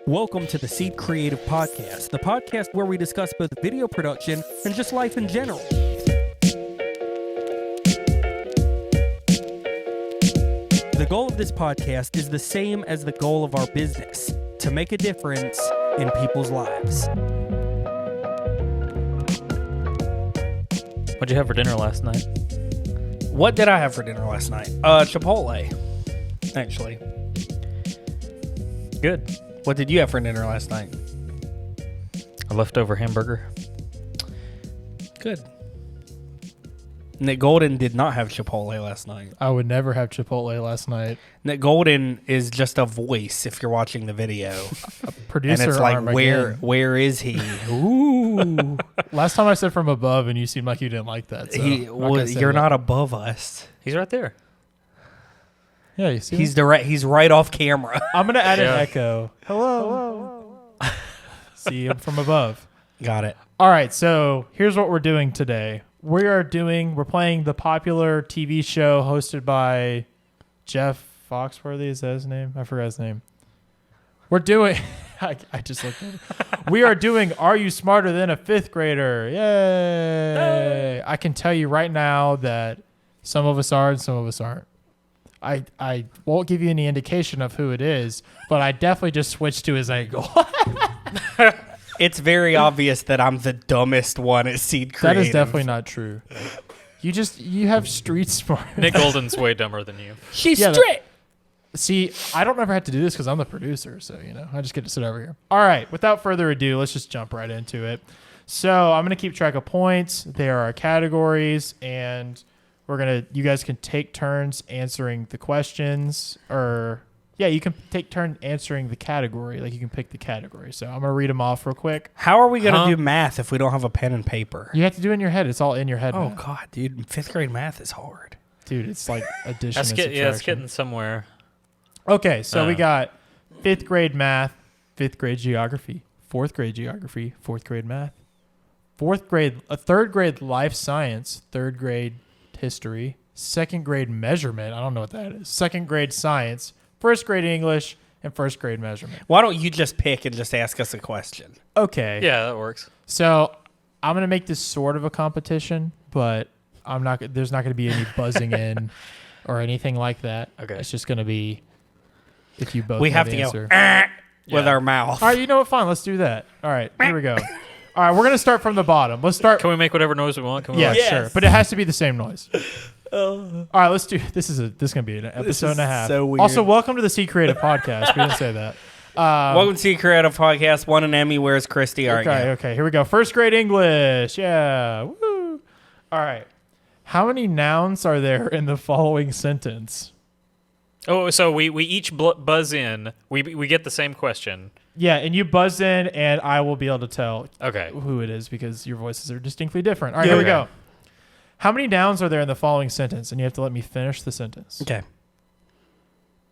Welcome to the Seed Ceative Podcast, the podcast where we discuss both video production and just life in general. The goal of this podcast is the same as the goal of our business, to make a difference in people's lives. What'd you have for dinner last night? What did I have for dinner last night? Chipotle, actually. Good. What did you have for dinner last night? A leftover hamburger. Good. Nick Golden did not have Chipotle last night. I would never have Chipotle last night. Nick Golden is just a voice if you're watching the video. A producer And it's like, arm where is he? Ooh. Last time I said from above, and you seemed like you didn't like that. So You're not above us. He's right there. Yeah, you see. He's right off camera. I'm gonna add an echo. Hello. See him from above. Got it. All right, so here's what we're doing today. We're playing the popular TV show hosted by Jeff Foxworthy. Is that his name? I forgot his name. We're doing. I just looked at it. We are doing Are You Smarter Than a Fifth Grader? Yay! I can tell you right now that some of us are and some of us aren't. I won't give you any indication of who it is, but I definitely just switched to his angle. It's very obvious that I'm the dumbest one at Seed Ceative. That is definitely not true. You have street smart. Nick Golden's way dumber than you. She's Yeah, straight. See, I don't ever have to do this because I'm the producer, so I just get to sit over here. All right, without further ado, let's just jump right into it. So I'm gonna keep track of points. There are categories, and you guys can take turns answering the questions, you can take turn answering the category. Like you can pick the category. So I'm gonna read them off real quick. How are we going to do math if we don't have a pen and paper? You have to do it in your head. It's all in your head. Oh, now. God, dude. Fifth grade math is hard. Dude, it's like addition and subtraction. It's getting somewhere. Okay, so we got 5th grade math, 5th grade geography, 4th grade geography, 4th grade math, 3rd grade life science, 3rd grade history, 2nd grade measurement. I don't know what that is. 2nd grade science, 1st grade English, and 1st grade measurement. Why don't you just pick and just ask us a question? Okay. Yeah, that works. So I'm gonna make this sort of a competition, but there's not gonna be any buzzing in or anything like that. Okay. It's just gonna be if you both We know have the to answer. go with our mouth. All right, you know what? Fine, let's do that. All right, here we go. All right, we're gonna start from the bottom. Let's start. Can we make whatever noise we want? Can we Yeah, Yes. sure, but it has to be the same noise. All right, let's do. This is gonna be an episode and a half. so weird. Also, welcome to the Seed Ceative Podcast. We didn't say that. Welcome to Seed Ceative Podcast. Won an Emmy. Where's Christy? All right, Okay, here we go. 1st grade English. Yeah. Woo. All right. How many nouns are there in the following sentence? Oh, so we each buzz in. We get the same question. Yeah, and you buzz in, and I will be able to tell Okay. who it is because your voices are distinctly different. All right, here we go. How many nouns are there in the following sentence? And you have to let me finish the sentence. Okay.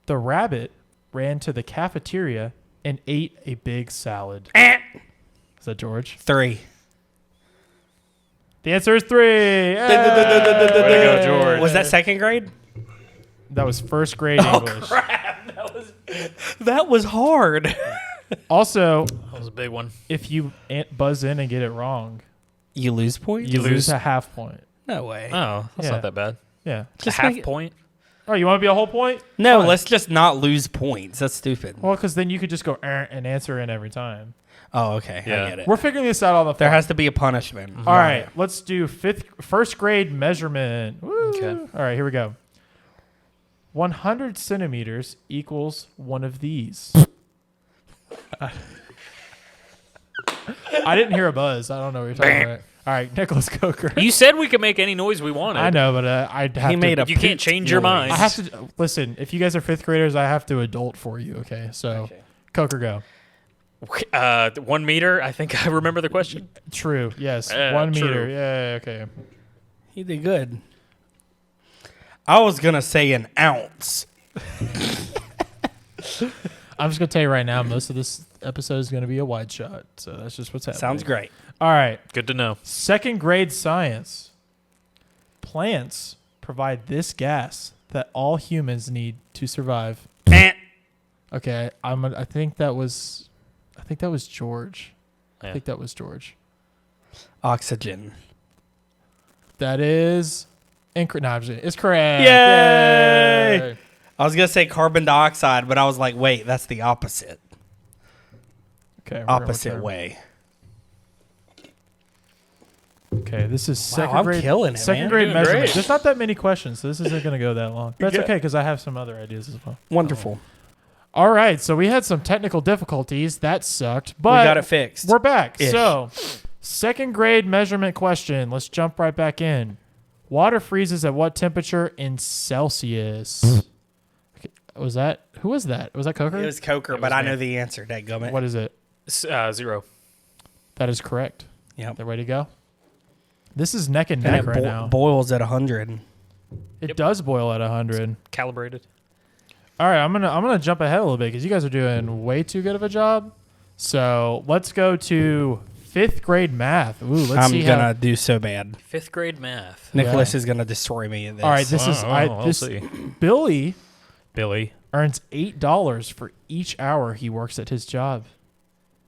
The rabbit ran to the cafeteria and ate a big salad. Is that George? 3. The answer is 3. Way to go, George. Was that 2nd grade? That was 1st grade English. Crap. That was hard. Also, That was a big one. if you buzz in and get it wrong, You lose points? you lose a half point. No way. Oh, that's Yeah. not that bad. Yeah. Just a half make it- point. Oh, you want to be a whole point? No, Fine. let's just not lose points. That's stupid. Well, because then you could just go and answer in every time. Oh, okay. Yeah. I get it. We're figuring this out on the fly. There has to be a punishment. All right, let's do 1st grade measurement. Woo. Okay. All right, here we go. 100 centimeters equals one of these. I didn't hear a buzz. I don't know what you're talking about. All right, Nicholas Coker. You said we could make any noise we wanted. I know, but I'd have He to. made a You can't poop change your noise. mind. I have to listen. If you guys are 5th graders, I have to adult for you. Okay, so Coker, go. 1 meter. I think I remember the question. True. Yes. Yeah, 1 true. meter. Yeah. Okay. He did good. I was going to say an ounce. I'm just gonna tell you right now. Most of this episode is gonna be a wide shot. So that's just what's happening. Sounds great. All right. Good to know. 2nd grade science. Plants provide this gas that all humans need to survive. Okay, I think that was I think that was George. Yeah. I think that was George. Oxygen. That is incorrect. No, it's correct. Yay! I was going to say carbon dioxide, but I was like, wait, that's the opposite. Okay. Opposite way. Okay, this is second I'm grade. killing it, second man. grade You're doing measurement. great. There's not that many questions, so this isn't going to go that long. But it's okay because I have some other ideas as well. Wonderful. All right, so we had some technical difficulties. That sucked, but we got it fixed. we're back. Ish. So, second grade measurement question. Let's jump right back in. Water freezes at what temperature in Celsius? Okay, was that who was that? Was that Coker? It was Coker, It but was I me. know the answer. Dadgummit. What is it? 0. That is correct. Yep. The way to go. This is neck and And neck it right now. boils at 100. It Yep. does boil at 100. Calibrated. All right, I'm gonna jump ahead a little bit because you guys are doing way too good of a job. So let's go to 5th grade math. Ooh, let's I'm see going how. to do so bad. 5th grade math. Nicholas is going to destroy me at this. All right, this is We'll see. Billy Billy. earns $8 for each hour he works at his job.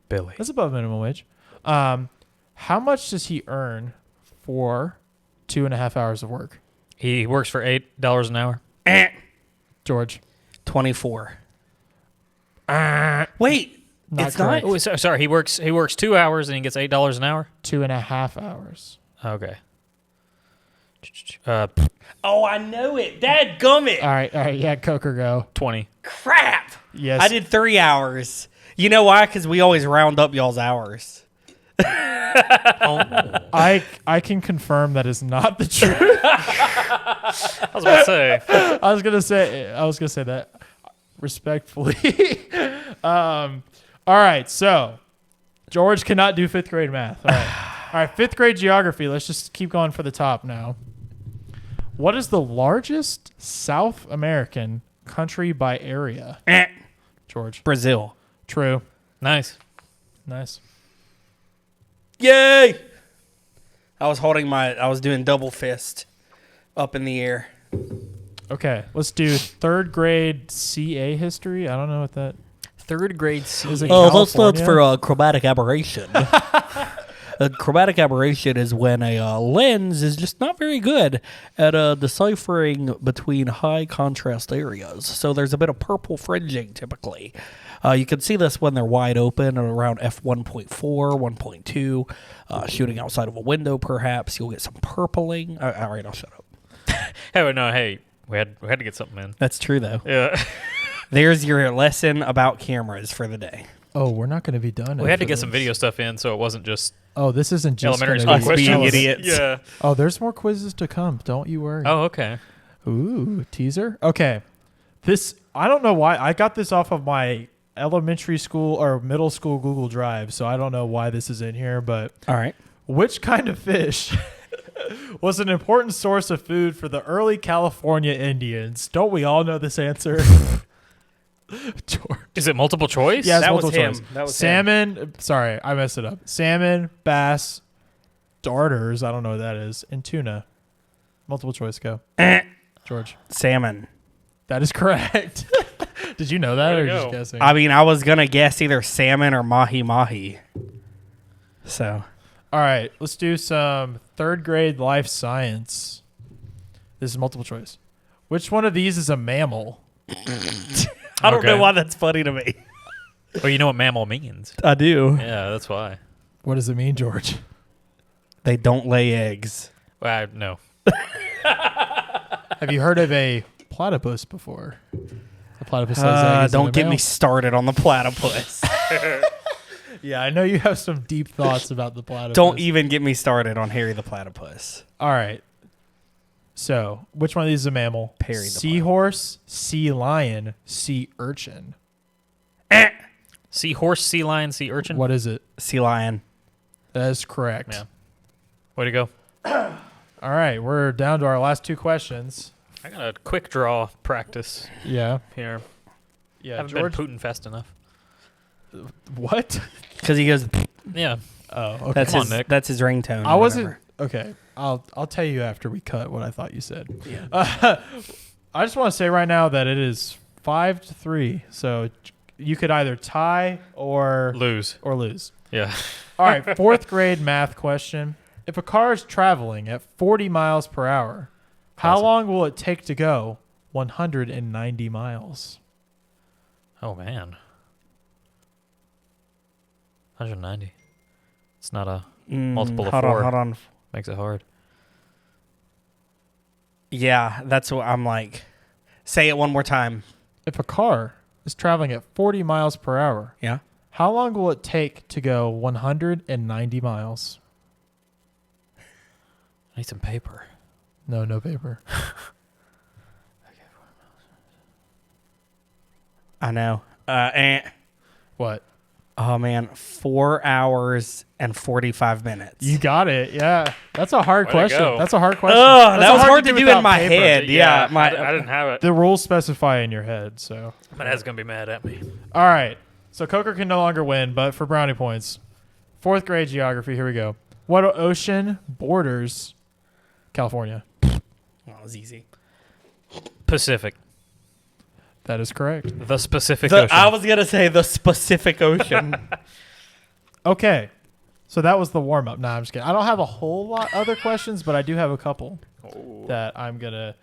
Billy. That's above minimum wage. How much does he earn for 2.5 hours of work? He works for $8 an hour. George. 24. Wait, Not it's correct. not. Oh, sorry. He works 2 hours and he gets $8 an hour. 2.5 hours. Okay. Oh, I know it. Dadgummit. All right. Yeah, Coker, go. 20. Crap. Yes. I did 3 hours. You know why? Because we always round up y'all's hours. I can confirm that is not the truth. I was about to say. I was gonna say that respectfully. All right, so George cannot do 5th grade math. All right, 5th grade geography. Let's just keep going for the top now. What is the largest South American country by area? George. Brazil. True. Nice. Nice. Yay! I was doing double fist up in the air. Okay, let's do 3rd grade CA history. I don't know what that 3rd grade is. It Oh, that's California? for chromatic aberration. Chromatic aberration is when a lens is just not very good at deciphering between high contrast areas. So there's a bit of purple fringing typically. You can see this when they're wide open at around f1.4, 1.2, shooting outside of a window perhaps. You'll get some purpling. All right, I'll shut up. Hey, we had to get something in. That's true, though. Yeah. There's your lesson about cameras for the day. Oh, we're not going to be done. We had to after get some this. video stuff in, so it wasn't just Oh, this isn't just elementary gonna school be- being questions. idiots. Yeah. Oh, there's more quizzes to come. Don't you worry. Oh, okay. Ooh, teaser. Okay. This, I don't know why. I got this off of my elementary school or middle school Google Drive, so I don't know why this is in here, but All right. which kind of fish was an important source of food for the early California Indians? Don't we all know this answer? George. Is it multiple choice? Yeah, it's That was multiple him. choice. That was Salmon. Sorry, I messed it up. Salmon, bass, darters. I don't know what that is, and tuna. Multiple choice. Go, George. Salmon. That is correct. Did you know that, Way or to just go. guessing? I mean, I was going to guess either salmon or mahi-mahi. So, All right, let's do some 3rd grade life science. This is multiple choice. Which one of these is a mammal? I don't know Okay. why that's funny to me. Well, you know what mammal means. I do. Yeah, that's why. What does it mean, George? They don't lay eggs. Well, no. Have you heard of a platypus before? A platypus lays eggs. Don't get me started on the platypus. Yeah, I know you have some deep thoughts about the platypus. Don't even get me started on Harry the platypus. All right. So, which one of these is a mammal? Perry the Seahorse, sea lion, sea urchin. Seahorse, sea lion, sea urchin. What is it? Sea lion. That is correct. Yeah. Way to go. All right, we're down to our last 2 questions. I got a quick draw practice Yeah. here. Yeah, Haven't George. been Putin fast enough. What? Because he goes, Yeah. Oh, okay. that's Come on, his, Nick. that's his ringtone. I or wasn't whatever. okay. I'll tell you after we cut what I thought you said. Yeah. I just want to say right now that it is 5-3. So you could either tie or Lose. lose. Yeah. All right, 4th grade math question. If a car is traveling at 40 miles per hour, how Classic. long will it take to go 190 miles? Oh, man. 190. It's not a multiple of hold 4. Hold on. Makes it hard. Yeah, that's what I'm like. Say it one more time. If a car is traveling at 40 miles per hour, Yeah. how long will it take to go 190 miles? I need some paper. No paper. I know. What? Oh man, 4 hours and 45 minutes. You got it. Yeah. That's a hard Way to question. go. That's a hard question. Oh, That's that was hard to do without in my paper. head. Yeah, I didn't have it. The rules specify in your head, so. My dad's going to be mad at me. All right. So Coker can no longer win, but for brownie points. 4th grade geography. Here we go. What ocean borders California? Oh, it was easy. Pacific. That is correct. The Pacific Ocean. I was gonna say the Pacific Ocean. Okay. So that was the warm up. Nah, I'm just kidding. I don't have a whole lot other questions, but I do have a couple that I'm gonna.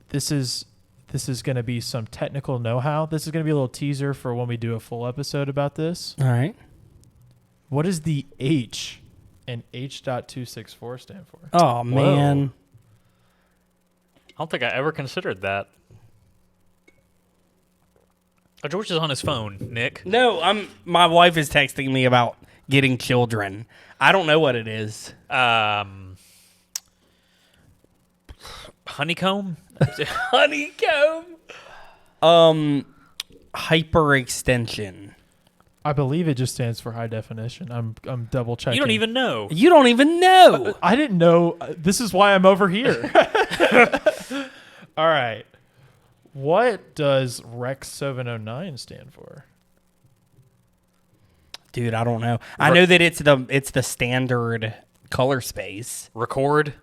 This is gonna be some technical know-how. This is gonna be a little teaser for when we do a full episode about this. All right. What does the H and H.264 stand for? Oh man. I don't think I ever considered that. Oh, George is on his phone, Nick. No, my wife is texting me about getting children. I don't know what it is. Honeycomb? Honeycomb. Hyperextension. I believe it just stands for high definition. I'm double checking. You don't even know. You don't even know. I didn't know. This is why I'm over here. All right. What does Rex 709 stand for? Dude, I don't know. I know that it's the standard color space. Record?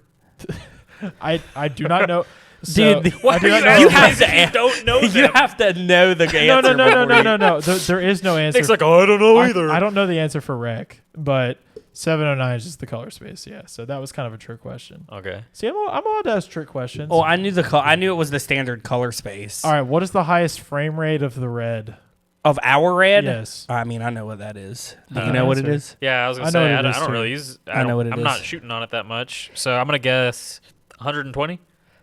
I do not know. Dude, I do not know. you have to You don't know You them. have to know the answer. No. There is no answer. Nick's like, oh, I don't know either. I don't know the answer for Rec, but 709 is just the color space. Yeah, so that was kind of a trick question. Okay. See, I'm allowed to ask trick questions. Oh, I knew I knew it was the standard color space. All right, what is the highest frame rate of the red? Of our red? Yes. I mean, I know what that is. Do you know what it answer. is? Yeah, I was going I to know say, what it I is, don't too. really use I know what it I'm is. not shooting on it that much. So I'm going to guess 120?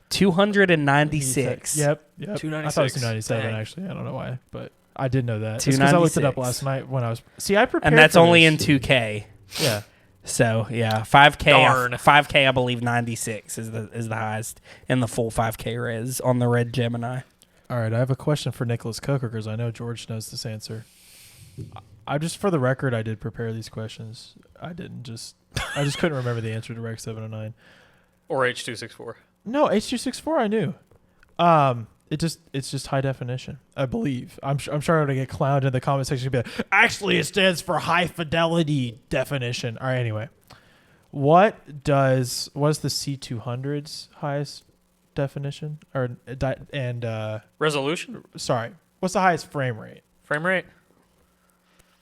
296. Yep. I thought it was 296. 297 Dang. actually. I don't know why, but I did know that. It's because I looked it up 296. last night when I was. See, I prepared. And that's for only this. in 2K. Yeah. So yeah, 5K. Darn. 5K, I believe 96 is the highest in the full 5K res on the red Gemini. All right, I have a question for Nicholas Coker because I know George knows this answer. I just, for the record, I did prepare these questions. I just couldn't remember the answer to Rec 709. Or H.264? No, H.264 I knew. It's just high definition, I believe. I'm sure I'm going to get clowned in the comment section. Be like, actually, it stands for high fidelity definition. All right, anyway. What is the C200's highest definition? Resolution? Sorry, what's the highest frame rate? Frame rate?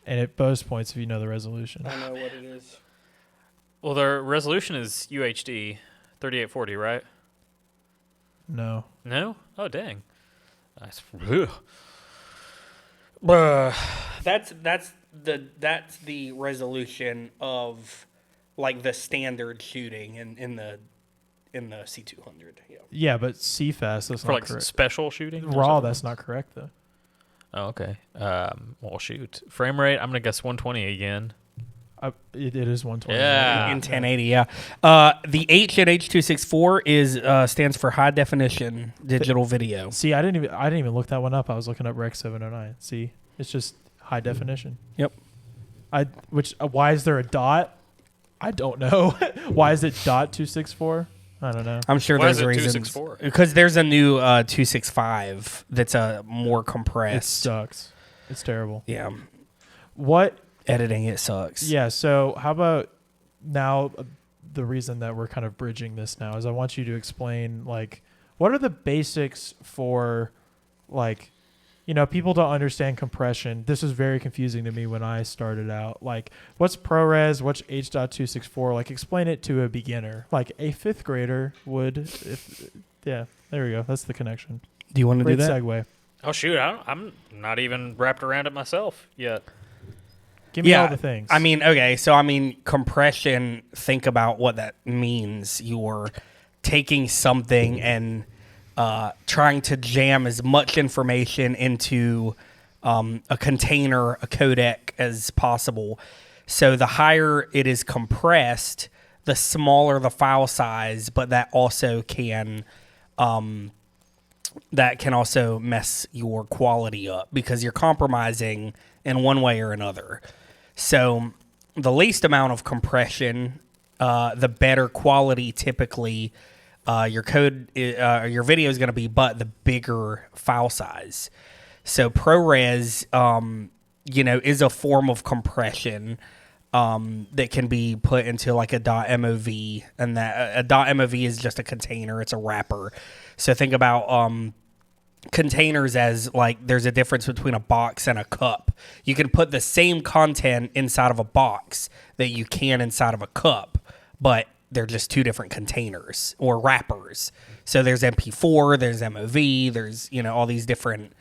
And it bonus points if you know the resolution. I know what it is. Well, their resolution is UHD 3840, right? No. No? Oh, dang. Nice. That's the resolution of like the standard shooting in the C200. Yeah. Yeah, but CFast, that's For not like correct. special shooting? or Raw, something? that's not correct, though. Oh, okay. Well, shoot. Frame rate, I'm going to guess 120 again. It is 120. Yeah. In 1080, yeah. The H at H.264 is stands for high definition digital video. See, I didn't even look that one up. I was looking up Rec 709. See, it's just high definition. Yep. Why is there a dot? I don't know. Why is it .264? I don't know. I'm sure Why there's is it reasons. 264? Because there's a new 265 that's more It compressed. sucks. It's terrible. Yeah. What? Editing it sucks. Yeah. So how about now? The reason that we're kind of bridging this now is I want you to explain like what are the basics for like people don't understand compression. This was very confusing to me when I started out. Like, what's ProRes? What's H.264? Like, explain it to a beginner. Like, a 5th grader would. Yeah, there we go. That's the connection. Do you want to do Great that? segue. Oh shoot, I'm not even wrapped around it myself yet. Give me all the things. I mean, okay, so compression, think about what that means. You're taking something and trying to jam as much information into a container, a codec as possible. So the higher it is compressed, the smaller the file size, but that also can also mess your quality up because you're compromising in one way or another. So the least amount of compression, the better quality typically your video is going to be, but the bigger file size. So ProRes, is a form of compression that can be put into like a .mov, and that a .mov is just a container. It's a wrapper. So think about containers as like there's a difference between a box and a cup. You can put the same content inside of a box that you can inside of a cup, but they're just two different containers or wrappers. So there's MP4, there's MOV, there's all these different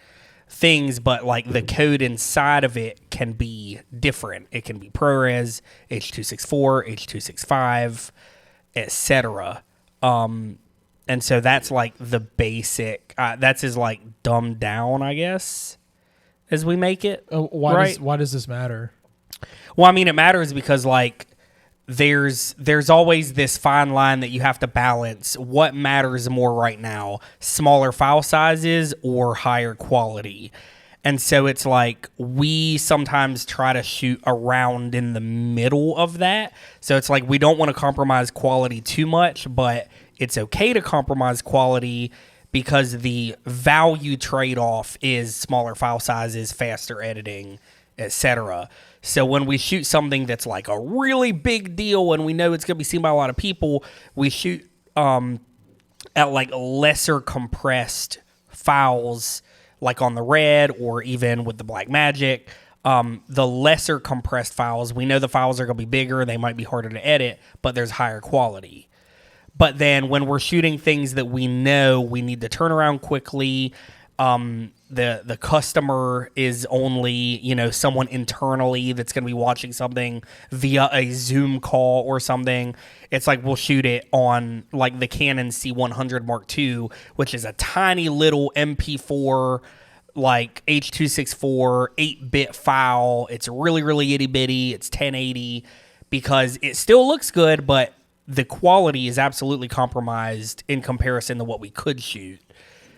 things, but like the code inside of it can be different. It can be ProRes, H.264, H.265, etc. And so that's like the basic. That's as like dumbed down, I guess, as we make it. Why does this matter? Well, I mean, it matters because like there's always this fine line that you have to balance. What matters more right now, smaller file sizes or higher quality? And so it's like we sometimes try to shoot around in the middle of that. So it's like we don't want to compromise quality too much, but it's okay to compromise quality because the value trade-off is smaller file sizes, faster editing, etc. So when we shoot something that's like a really big deal and we know it's going to be seen by a lot of people, we shoot at like lesser compressed files, like on the Red or even with the Blackmagic. The lesser compressed files, we know the files are going to be bigger, they might be harder to edit, but there's higher quality. But then when we're shooting things that we know we need to turn around quickly, the customer is only, someone internally that's going to be watching something via a Zoom call or something. It's like we'll shoot it on like the Canon C100 Mark II, which is a tiny little MP4 like H.264 8-bit file. It's really, really itty bitty. It's 1080 because it still looks good, but the quality is absolutely compromised in comparison to what we could shoot.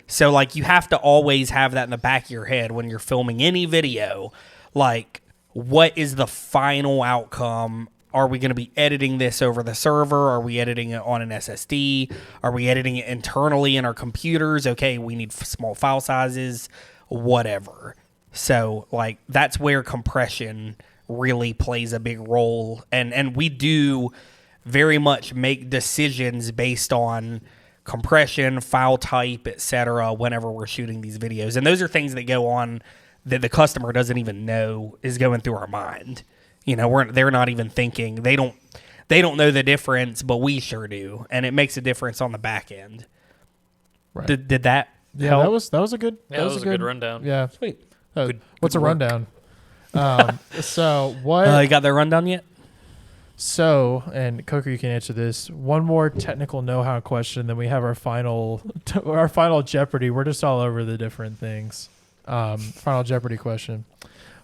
So, like, you have to always have that in the back of your head when you're filming any video. Like, what is the final outcome? Are we going to be editing this over the server? Are we editing it on an SSD? Are we editing it internally in our computers? Okay, we need small file sizes, whatever. So, like, that's where compression really plays a big role. And we do very much make decisions based on compression, file type, etc. whenever we're shooting these videos. And those are things that go on that the customer doesn't even know is going through our mind. They're not even thinking. They don't know the difference, but we sure do. And it makes a difference on the back end. Right. Did that Yeah, help? that was a good. Yeah, that was a good rundown. Yeah, Sweet. What's a rundown? So what? You got their rundown yet? So, and Coker, you can answer this. One more technical know-how question, then we have our final Jeopardy. We're just all over the different things. Final Jeopardy question.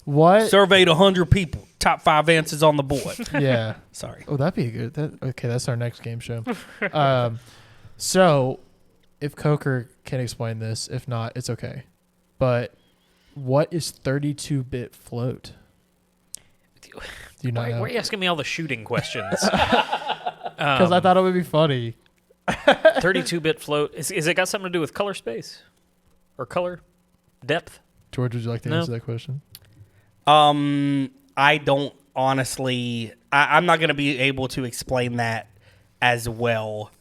What? Surveyed 100 people. Top 5 answers on the board. Yeah. Sorry. Oh, that'd be good. Okay, that's our next game show. So, if Coker can explain this, if not, it's okay. But what is 32-bit float? Do you not know? Why are you asking me all the shooting questions? Because I thought it would be funny. 32-bit float. Is it got something to do with color space? Or color depth? George, would you like to answer that question? I don't honestly. I'm not going to be able to explain that as well.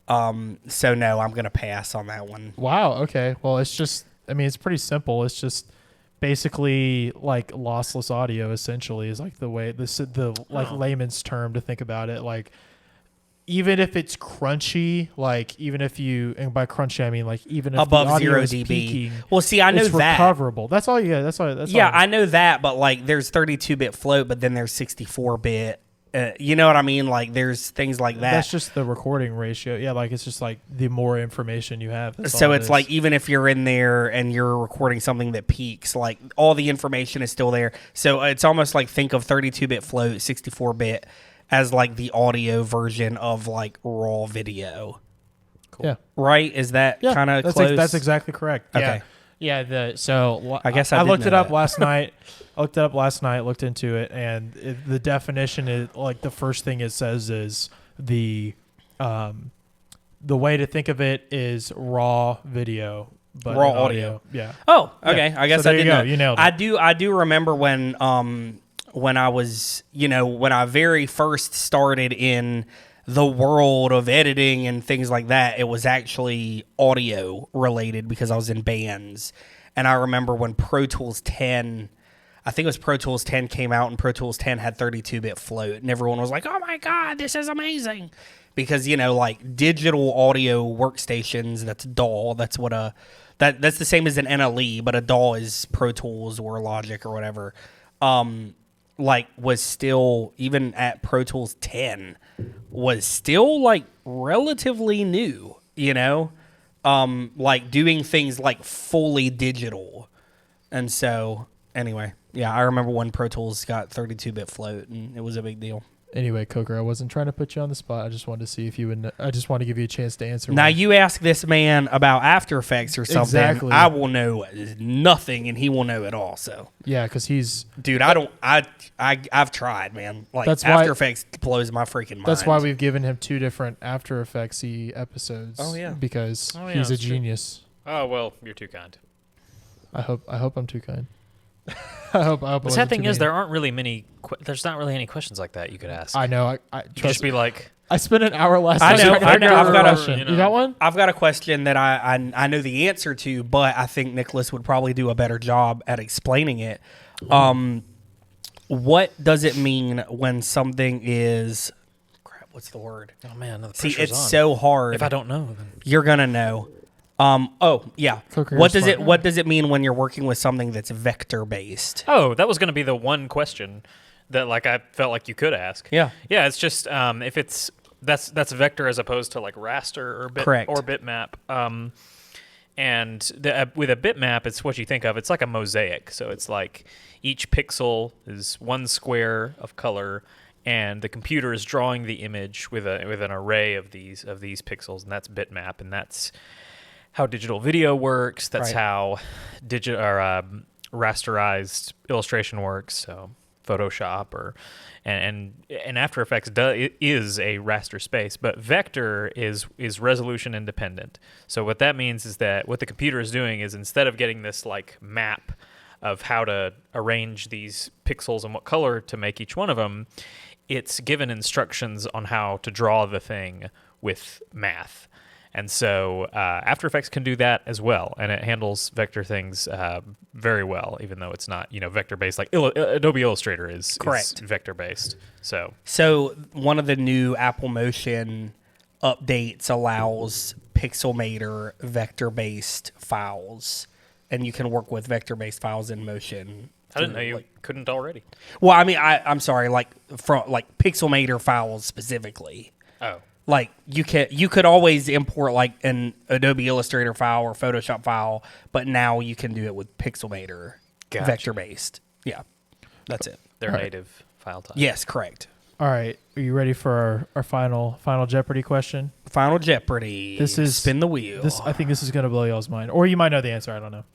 So no, I'm going to pass on that one. Wow. Okay. Well, it's just I mean, it's pretty simple. It's just basically like lossless audio. Essentially, is like the way the layman's term to think about it. Like, even if it's crunchy, like even if you, and by crunchy I mean like even if above the audio 0 is dB. peaking, Well, see, I know it's that. recoverable. That's all. Yeah, that's all. Yeah, I know that, but like there's 32-bit float, but then there's 64-bit. You know what I mean? Like there's things like that. That's just the recording ratio. Yeah, like it's just like the more information you have. So it's like even if you're in there and you're recording something that peaks, like all the information is still there. So it's almost like think of 32-bit float, 64-bit as like the audio version of like raw video. Cool. Yeah. Right? Is that kind of close? That's exactly correct. Okay. Yeah. So I guess I did looked know it up that. last night. Looked into it, and the definition is like the first thing it says is the way to think of it is raw video, but Raw in audio. Yeah. Oh, okay. Yeah. I guess So I there you didn't go. know. You nailed it. I do remember when I was, when I very first started in the world of editing and things like that, it was actually audio related because I was in bands. And I remember when Pro Tools 10, I think it was Pro Tools 10 came out, and Pro Tools 10 had 32-bit float, and everyone was like, "Oh my god, this is amazing." Because, like digital audio workstations, that's DAW, that's what that's the same as an NLE, but a DAW is Pro Tools or Logic or whatever. Like was still, even at Pro Tools 10, was still like relatively new, like doing things like fully digital. And so anyway, yeah, I remember when Pro Tools got 32-bit float, and it was a big deal. Anyway, Coker, I wasn't trying to put you on the spot. I just wanted to see if you would. I just want to give you a chance to answer. Now, you ask this man about After Effects or something, Exactly. I will know nothing, and he will know it all. So, yeah, because he's. dude, I've tried, man. Like That's After why- Effects blows my freaking mind. That's why we've given him 2 different After Effects-y episodes. Oh, yeah. Because Oh, yeah, he's a that's true. genius. Oh well, you're too kind. I hope I'm too kind. I hope. The sad thing is, there aren't really many. There's not really any questions like that you could ask. I know. I You could trust just be like, I spent an hour last I night know, trying to I figure know, out I've a got a- question. you You know. got one? I've got a question that I know the answer to, but I think Nicholas would probably do a better job at explaining it. What does it mean when something is? Crap, what's the word? oh man, the See, pressure's it's on. so hard. If I don't know, then You're gonna know. Oh yeah. Coker, What you're does smart. it? What does it mean when you're working with something that's vector based? oh, that was going to be the one question that like I felt like you could ask. Yeah. Yeah, it's just if it's that's vector as opposed to like raster or Correct. bitmap. And with a bitmap, it's what you think of. It's like a mosaic. So it's like each pixel is one square of color, and the computer is drawing the image with an array of these pixels, and that's bitmap, and that's how digital video works. That's Right. how rasterized illustration works. So Photoshop and After Effects is a raster space, but vector is resolution independent. So what that means is that what the computer is doing is, instead of getting this like map of how to arrange these pixels and what color to make each one of them, it's given instructions on how to draw the thing with math. And so After Effects can do that as well, and it handles vector things very well, even though it's not vector-based. Like Adobe Illustrator is Correct. vector-based. So one of the new Apple Motion updates allows Pixelmator vector-based files, and you can work with vector-based files in Motion. I didn't know you couldn't already. Well, I mean, I'm sorry, like from like Pixelmator files specifically. Oh. Like you could always import like an Adobe Illustrator file or Photoshop file, but now you can do it with Pixelmator, Gotcha. vector based. Yeah, that's it. Their All right. native file type. Yes, correct. All right. Are you ready for our final Jeopardy question? Final Jeopardy. This is- spin the wheel. I think this is going to blow y'all's mind. Or you might know the answer. I don't know.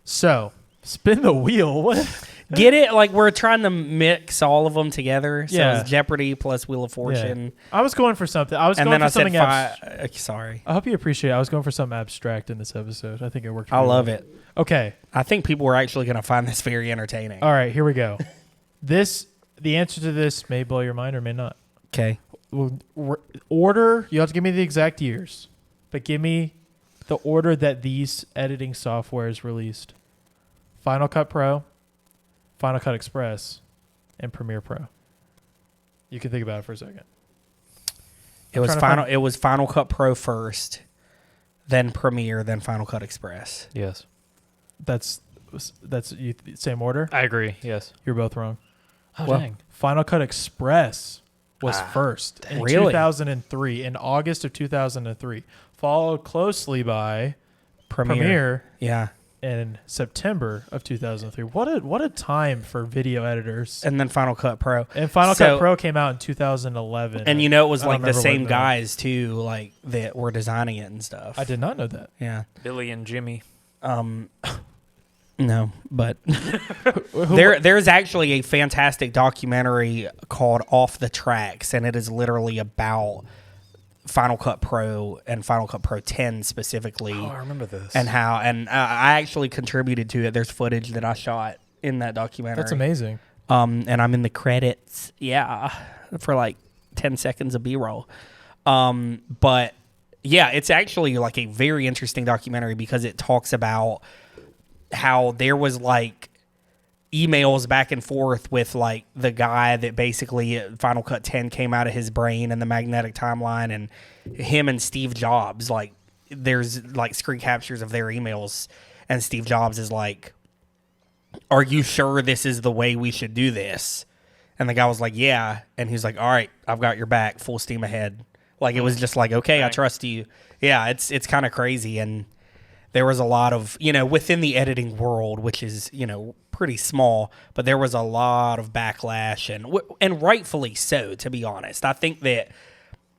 So, spin the wheel. What? Get it? Like we're trying to mix all of them together. So Yeah. it's Jeopardy plus Wheel of Fortune. I was going for something. I was And going then for I said something five. Sorry. I hope you appreciate it. I was going for something abstract in this episode. I think it worked. I really love well. it. Okay. I think people are actually going to find this very entertaining. All right. Here we go. The answer to this may blow your mind or may not. Okay. Order. You have to give me the exact years, but give me the order that these editing softwares released: Final Cut Pro, Final Cut Express, and Premiere Pro. You can think about it for a second. It was Final Cut Pro first, then Premiere, then Final Cut Express. Yes. That's you same order. I agree. Yes. You're both wrong. Oh, Well, dang. Final Cut Express was first in Really? 2003, in August of 2003, followed closely by Premiere Yeah. in September of 2003. What a time for video editors. And then Final Cut Pro. And Final So- Cut Pro came out in 2011. And you know it was I don't like the remember same what guys too, like that were designing it and stuff. I did not know that. Yeah. Billy and Jimmy. No, but there's actually a fantastic documentary called Off the Tracks, and it is literally about Final Cut Pro and Final Cut Pro 10 specifically. Oh, I remember this. And how, and I actually contributed to it. There's footage that I shot in that documentary. That's amazing. And I'm in the credits. Yeah, for like 10 seconds of B-roll. But yeah, it's actually like a very interesting documentary because it talks about how there was like emails back and forth with like the guy that basically Final Cut 10 came out of his brain and the magnetic timeline, and him and Steve Jobs, like there's like screen captures of their emails, and Steve Jobs is like, "Are you sure this is the way we should do this?" And the guy was like, "Yeah." And he's like, "All right, I've got your back, full steam ahead." Like it was just like, "Okay, I trust you." Yeah, it's kind of crazy. And there was a lot of, within the editing world, which is, pretty small, but there was a lot of backlash, and rightfully so, to be honest. I think that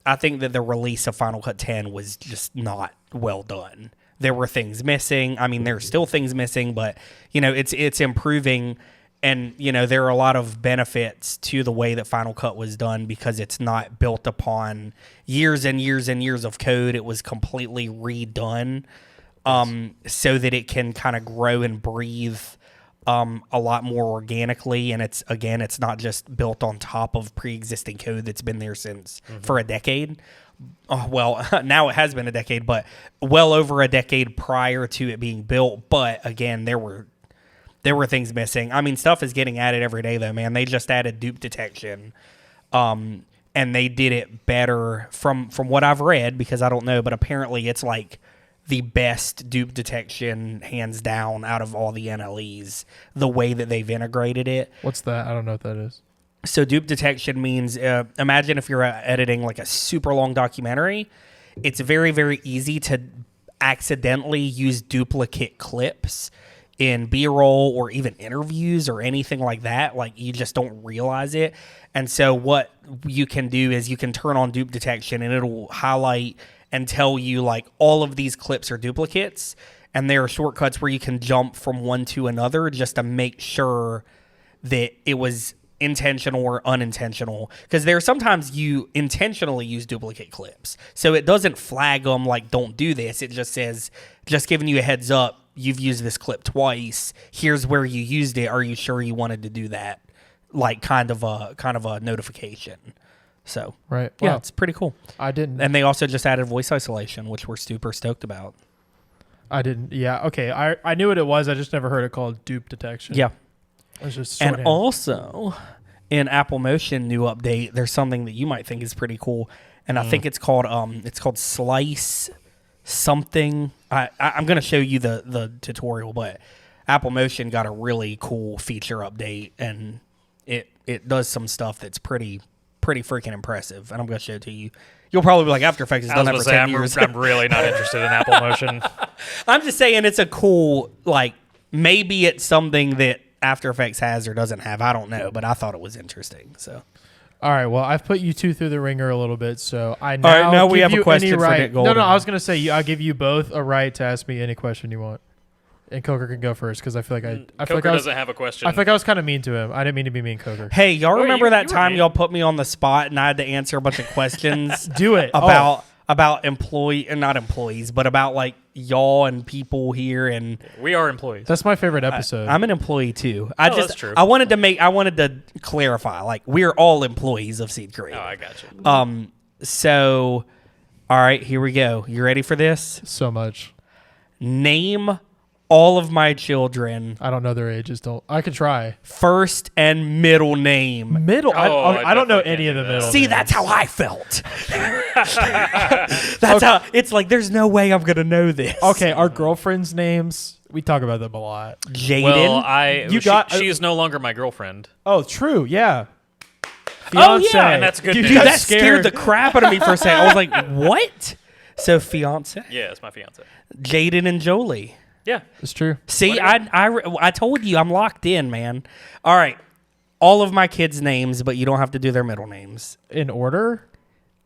the release of Final Cut 10 was just not well done. There were things missing. I mean, there are still things missing, but it's improving, and there are a lot of benefits to the way that Final Cut was done because it's not built upon years and years and years of code. It was completely redone. So that it can kind of grow and breathe a lot more organically, and it's not just built on top of pre-existing code that's been there since for a decade. Well, now it has been a decade, but well over a decade prior to it being built. But again, there were things missing. I mean, stuff is getting added every day, though, man. They just added Dupe Detection, and they did it better from what I've read, because I don't know, but apparently it's like the best dupe detection, hands down, out of all the NLEs, the way that they've integrated it. What's that? I don't know what that is. So dupe detection means, imagine if you're editing like a super long documentary, it's very, very easy to accidentally use duplicate clips in B-roll or even interviews or anything like that. Like you just don't realize it. And so what you can do is you can turn on dupe detection, and it'll highlight and tell you like all of these clips are duplicates, and there are shortcuts where you can jump from one to another just to make sure that it was intentional or unintentional, because there are sometimes you intentionally use duplicate clips, so it doesn't flag them like don't do this. It just says, just giving you a heads up, you've used this clip twice, here's where you used it, are you sure you wanted to do that, like kind of a notification. So, right. Yeah, Wow. it's pretty cool. I didn't. And they also just added voice isolation, which we're super stoked about. I didn't. Yeah. Okay. I knew what it was. I just never heard it called dupe detection. Yeah. It was just And shorthand. also, in Apple Motion new update, there's something that you might think is pretty cool, and I think it's called Slice something. I'm going to show you the tutorial, but Apple Motion got a really cool feature update, and it does some stuff that's pretty freaking impressive, and I'm going to show it to you. You'll probably be like, After Effects has done that for 10 years. I'm really not interested in Apple Motion. I'm just saying it's a cool, like, maybe it's something that After Effects has or doesn't have. I don't know, but I thought it was interesting. So, all right. Well, I've put you two through the ringer a little bit, so I now all right, now we give have a you question any for right. Nick Golden. No, I was going to say I'll give you both a right to ask me any question you want, and Coker can go first because I feel like I feel Coker like I was, doesn't have a question. I feel like I was kind of mean to him. I didn't mean to be mean, Coker. Hey, y'all remember you that were time mean. y'all put me on the spot and I had to answer a bunch of questions Do it about not employees, but about like y'all and people here, and We are employees. That's my favorite episode. I'm an employee too. that's true. I wanted to clarify, like, we're all employees of Seed Creative. I got you. So, all right, here we go. You ready for this? so much. Name all of my children I don't know their ages. I can try. first and middle name. Middle. Oh, I don't know definitely any of the can't do middle. See, names. that's how I felt. That's how it's like. There's no way I'm gonna know this. Okay, our girlfriends' names. We talk about them a lot. Jaden. Well, she is no longer my girlfriend. Oh, true. Yeah. Oh, Fiance. yeah, and that's good Dude, news. you got that scared the crap out of me for a second. I was like, what? So fiance, Yeah, it's my fiance. Jaden and Jolie. Yeah. It's true. See, I told you I'm locked in, man. All right, all of my kids' names, but you don't have to do their middle names. In order?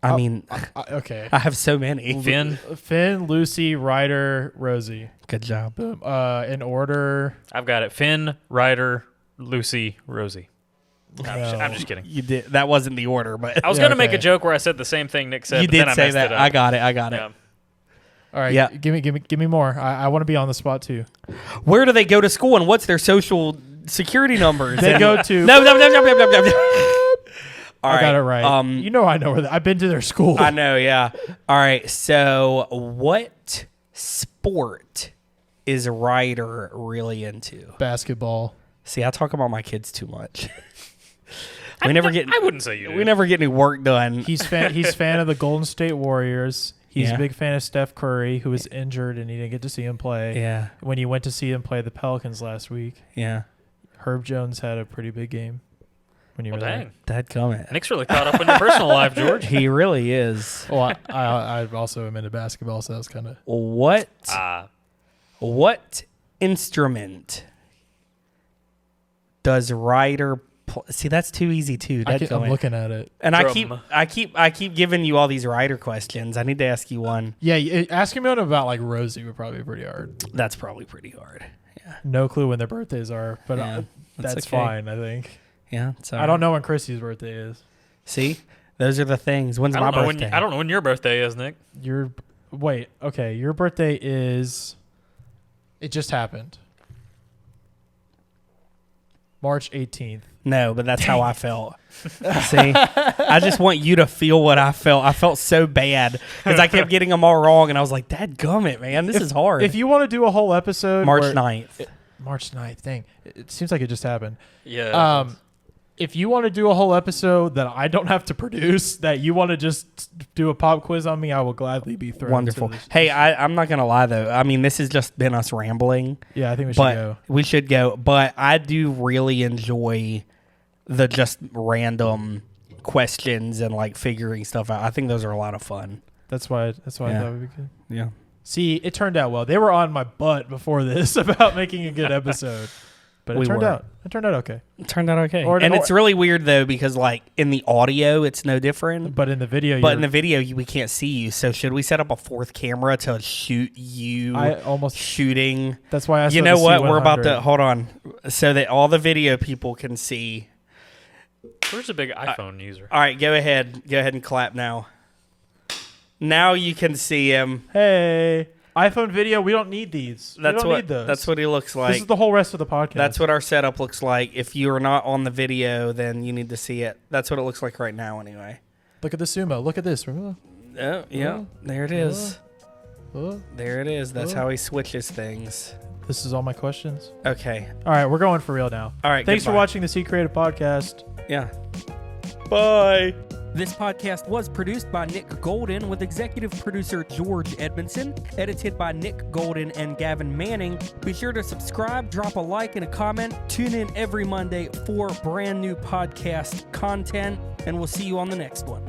I mean, Okay. I have so many. Finn, Lucy, Ryder, Rosie. Good job. Boom. In order. I've got it. Finn, Ryder, Lucy, Rosie. I'm just kidding. You did. That wasn't the order, but I was going to make a joke where I said the same thing Nick said, you but then did I say messed that. it up. I got it. Yeah. All right. Yeah. Give me more. I want to be on the spot too. Where do they go to school and what's their social security numbers? They And- go to. No. All I got right, it right. I know where. I've been to their school. I know, yeah. All right, so what sport is Ryder really into? Basketball. See, I talk about my kids too much. I wouldn't say you do. We never get any work done. He's fan of the Golden State Warriors. He's Yeah. a big fan of Steph Curry, who was injured and he didn't get to see him play. Yeah, When you went to see him play the Pelicans last week, yeah. Herb Jones had a pretty big game. When you Well, were there. dang. Dadgummit. Nick's really caught up in your personal life, George. He really is. Well, I also am into basketball, so that's kind of. What instrument does Ryder see? That's too easy too. I'm Dadgummit. looking at it. And Drum. I keep giving you all these Ryder questions. I need to ask you one. Yeah, asking me one about like Rosie would probably be pretty hard. That's probably pretty hard. Yeah. No clue when their birthdays are, but Yeah, that's okay. fine. I think. Yeah. It's all I don't right. know when Chrissy's birthday is. See, those are the things. When's my birthday? I don't know when your birthday is, Nick. Your birthday is. It just happened. March 18th. No, but that's how I felt. See, I just want you to feel what I felt. I felt so bad because I kept getting them all wrong, and I was like, "Dadgummit, man, this is hard." If you want to do a whole episode, March where- 9th. March 9th. Dang, it seems like it just happened. Yeah. If you want to do a whole episode that I don't have to produce, that you want to just do a pop quiz on me, I will gladly be thrown. Wonderful. to this- Hey, I'm not gonna lie though. I mean, this has just been us rambling. Yeah, I think we should But go. we should go. But I do really enjoy the just random questions and like figuring stuff out. I think those are a lot of fun. That's why I Yeah. thought it would be good. Yeah. See, it turned out well. They were on my butt before this about making a good episode, but it We turned were. out okay. It turned out okay. Or- and or- it's really weird though because like in the audio it's no different. But in the video, But in the video we can't see you. So should we set up a fourth camera to shoot you I almost. shooting? That's why I. You know what? We're about to hold on so that all the video people can see. George's a big iPhone user. All right, go ahead. Go ahead and clap now. Now you can see him. Hey, iPhone video. We don't need these. We That's don't what need those. that's what he looks like. This is the whole rest of the podcast. That's what our setup looks like. If you are not on the video, then you need to see it. That's what it looks like right now anyway. Look at the sumo. Look at this. Oh, yeah. There it is. Oh, There it is. That's Oh. how he switches things. this is all my questions. Okay. All right, we're going for real now. All right. Thanks for goodbye. watching the Seed Creative Podcast. Yeah. Bye. This podcast was produced by Nick Golden with executive producer George Edmondson, edited by Nick Golden and Gavin Manning. Be sure to subscribe, drop a like and a comment. Tune in every Monday for brand new podcast content, and we'll see you on the next one.